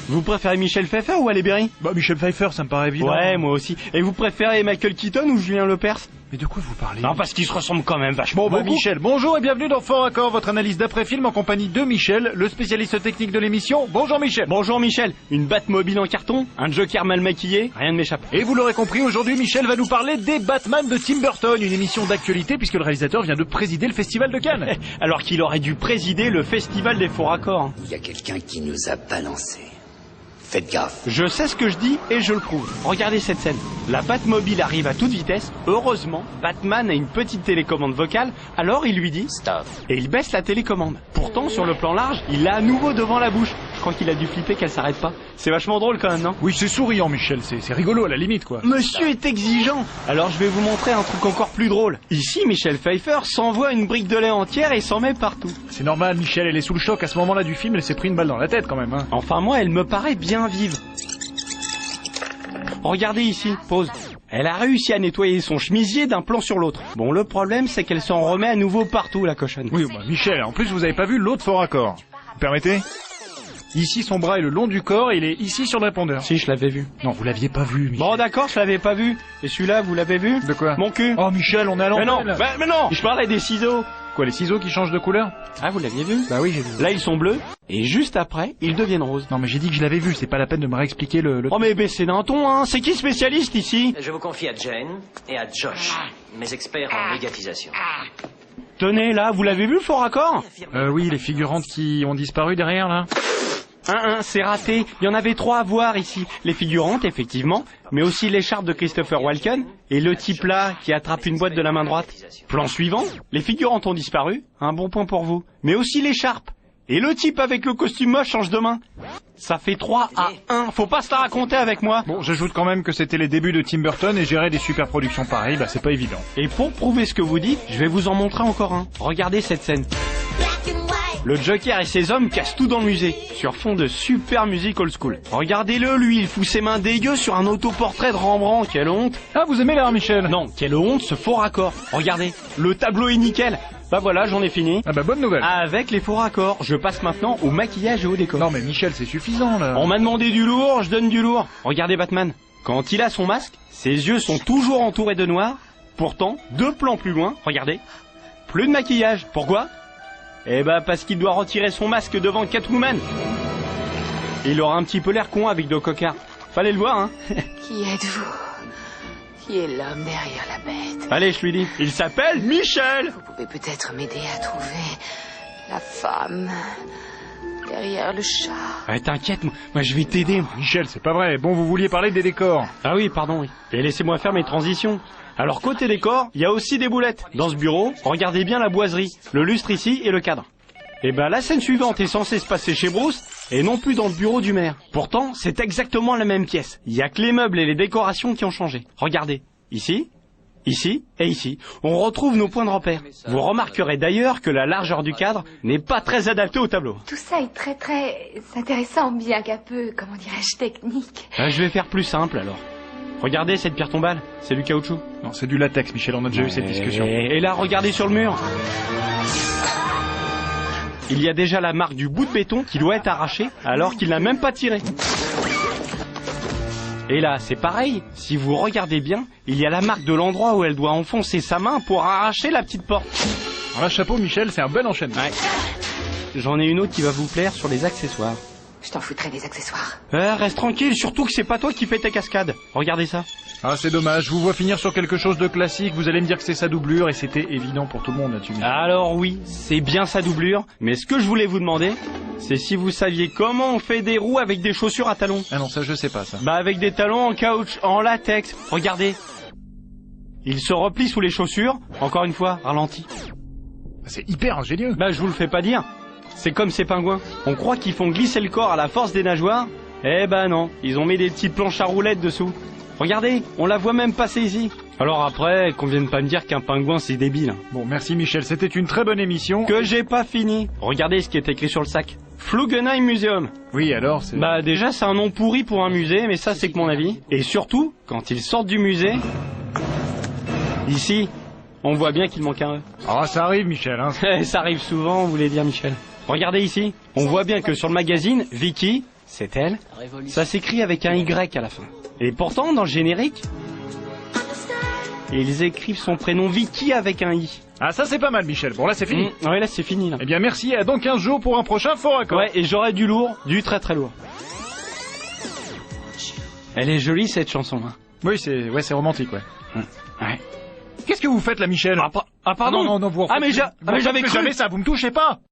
Vous préférez Michel Pfeiffer ou Halle Berry? Bah Michel Pfeiffer, ça me paraît évident. Ouais, moi aussi. Et vous préférez Michael Keaton ou Julien Lepers? Mais de quoi vous parlez? Non, parce qu'ils se ressemblent quand même vachement. Bon bah beaucoup. Michel, bonjour et bienvenue dans Fort Accord, votre analyse d'après-film en compagnie de Michel, le spécialiste technique de l'émission. Bonjour Michel. Bonjour Michel. Une Batmobile en carton, un Joker mal maquillé, rien ne m'échappe. Et vous l'aurez compris, aujourd'hui Michel va nous parler des Batman de Tim Burton, une émission d'actualité puisque le réalisateur vient de présider le Festival de Cannes. Alors qu'il aurait dû présider le Festival des Faux Raccords. Il y a quelqu'un qui nous a balancé. Faites gaffe. Je sais ce que je dis et je le prouve. Regardez cette scène. La Batmobile arrive à toute vitesse. Heureusement, Batman a une petite télécommande vocale, alors il lui dit Stop. et il baisse la télécommande. Pourtant, sur le plan large, il l'a à nouveau devant la bouche. Je crois qu'il a dû flipper qu'elle s'arrête pas. C'est vachement drôle quand même, non? Oui, c'est souriant Michel, c'est rigolo à la limite quoi. Monsieur est exigeant. Alors je vais vous montrer un truc encore plus drôle. Ici, Michel Pfeiffer s'envoie une brique de lait entière et s'en met partout. C'est normal Michel, elle est sous le choc à ce moment-là du film, elle s'est pris une balle dans la tête quand même. Hein. Enfin moi, elle me paraît bien vive. Regardez ici, pause. Elle a réussi à nettoyer son chemisier d'un plan sur l'autre. Bon, le problème, c'est qu'elle s'en remet à nouveau partout, la cochonne. Oui, bah Michel, en plus vous avez pas vu l'autre Fort Accord. Vous permettez? Ici son bras est le long du corps et il est ici sur le répondeur. Si, je l'avais vu. Non, vous l'aviez pas vu Michel. Bon, d'accord, je l'avais pas vu. Et celui-là, vous l'avez vu? De quoi? Mon cul. Oh Michel, on est à Mais non, l'antenne. mais non, je parlais des ciseaux. Quoi, les ciseaux qui changent de couleur? Ah, vous l'aviez vu? Bah oui, j'ai vu. Là, ils sont bleus, et juste après, ils deviennent roses. Non mais j'ai dit que je l'avais vu, c'est pas la peine de me réexpliquer le... Oh, mais baissez d'un ton, hein. C'est qui spécialiste ici? Je vous confie à Jane et à Josh, mes experts en médiatisation. Tenez, là, vous l'avez vu, le Faux Raccord? Oui, les figurantes qui ont disparu derrière là. C'est raté. Il y en avait 3 à voir ici. Les figurantes, effectivement, mais aussi l'écharpe de Christopher Walken et le type là qui attrape une boîte de la main droite. Plan suivant, les figurantes ont disparu. Un bon point pour vous. Mais aussi l'écharpe. Et le type avec le costume moche change de main. Ça fait 3 à 1. Faut pas se la raconter avec moi. Bon, j'ajoute quand même que c'était les débuts de Tim Burton et gérer des super productions pareilles, bah c'est pas évident. Et pour prouver ce que vous dites, je vais vous en montrer encore un. Regardez cette scène. Le Joker et ses hommes cassent tout dans le musée, sur fond de super musique old school. Regardez-le, lui, il fout ses mains dégueu sur un autoportrait de Rembrandt, quelle honte. Ah, vous aimez l'art Michel? Non, quelle honte, ce faux raccord. Regardez, le tableau est nickel. Bah voilà, j'en ai fini. Ah bah bonne nouvelle. Avec les faux raccords, je passe maintenant au maquillage et au décor. Non mais Michel, c'est suffisant là. On m'a demandé du lourd, je donne du lourd. Regardez Batman, quand il a son masque, ses yeux sont toujours entourés de noir. Pourtant, 2 plans plus loin, regardez, plus de maquillage. Pourquoi ? Eh bah parce qu'il doit retirer son masque devant Catwoman. Il aura un petit peu l'air con avec deux cocards. Fallait le voir, hein. Qui êtes-vous? Qui est l'homme derrière la bête? Allez, je lui dis. Il s'appelle Michel. Vous pouvez peut-être m'aider à trouver la femme derrière le chat. Ouais, t'inquiète, moi je vais t'aider. Michel, c'est pas vrai. Bon, vous vouliez parler des décors. Ah oui, pardon, oui. Et laissez-moi faire mes transitions. Alors côté décor, il y a aussi des boulettes. Dans ce bureau, regardez bien la boiserie, le lustre ici et le cadre. Et ben la scène suivante est censée se passer chez Bruce et non plus dans le bureau du maire. Pourtant, c'est exactement la même pièce. Il y a que les meubles et les décorations qui ont changé. Regardez, ici, ici et ici, on retrouve nos points de repère. Vous remarquerez d'ailleurs que la largeur du cadre n'est pas très adaptée au tableau. Tout ça est très intéressant, bien qu'un peu, comment dirais-je, technique. Je vais faire plus simple alors. Regardez cette pierre tombale, c'est du caoutchouc. Non, c'est du latex, Michel, on a déjà eu cette discussion. Et là, regardez sur le mur. Il y a déjà la marque du bout de béton qui doit être arraché alors qu'il n'a même pas tiré. Et là, c'est pareil. Si vous regardez bien, il y a la marque de l'endroit où elle doit enfoncer sa main pour arracher la petite porte. Alors là, chapeau, Michel, c'est un bel enchaînement. Ouais. J'en ai une autre qui va vous plaire sur les accessoires. Je t'en foutrais des accessoires. Reste tranquille, surtout que c'est pas toi qui fais tes cascades. Regardez ça. Ah, c'est dommage, je vous vois finir sur quelque chose de classique, vous allez me dire que c'est sa doublure, et c'était évident pour tout le monde là-dessus. Alors oui, c'est bien sa doublure, mais ce que je voulais vous demander, c'est si vous saviez comment on fait des roues avec des chaussures à talons. Ah non, ça je sais pas ça. Bah avec des talons en caoutchouc, en latex, regardez. Il se replie sous les chaussures, encore une fois, ralenti. C'est hyper ingénieux. Bah je vous le fais pas dire. C'est comme ces pingouins. On croit qu'ils font glisser le corps à la force des nageoires. Eh ben non, ils ont mis des petites planches à roulettes dessous. Regardez, on la voit même passer ici. Alors après, qu'on vienne pas me dire qu'un pingouin c'est débile. Bon, merci Michel, c'était une très bonne émission. Que j'ai pas fini. Regardez ce qui est écrit sur le sac. Flugenheim Museum. Oui, alors c'est... Bah déjà c'est un nom pourri pour un musée, mais ça c'est que mon avis. Et surtout, quand ils sortent du musée... Ici, on voit bien qu'il manque un E. Ah, ça arrive Michel, hein. Ça arrive souvent, vous voulez dire Michel. Regardez ici, on voit bien que sur le magazine, Vicky, C'est elle. Ça s'écrit avec un Y à la fin. Et pourtant, dans le générique, ils écrivent son prénom Vicky avec un I. Ah, ça c'est pas mal, Michel. Bon, là c'est fini. Ouais, là c'est fini. Là. Eh bien, merci. À dans 15 jours pour un prochain fort accord. Ouais, et j'aurai du lourd, du très très lourd. Elle est jolie cette chanson. Hein. Oui, c'est romantique, ouais. Ouais. Qu'est-ce que vous faites là, Michel? Ah pardon. Non, vous Ah mais j'avais cru. jamais ça. Vous me touchez pas.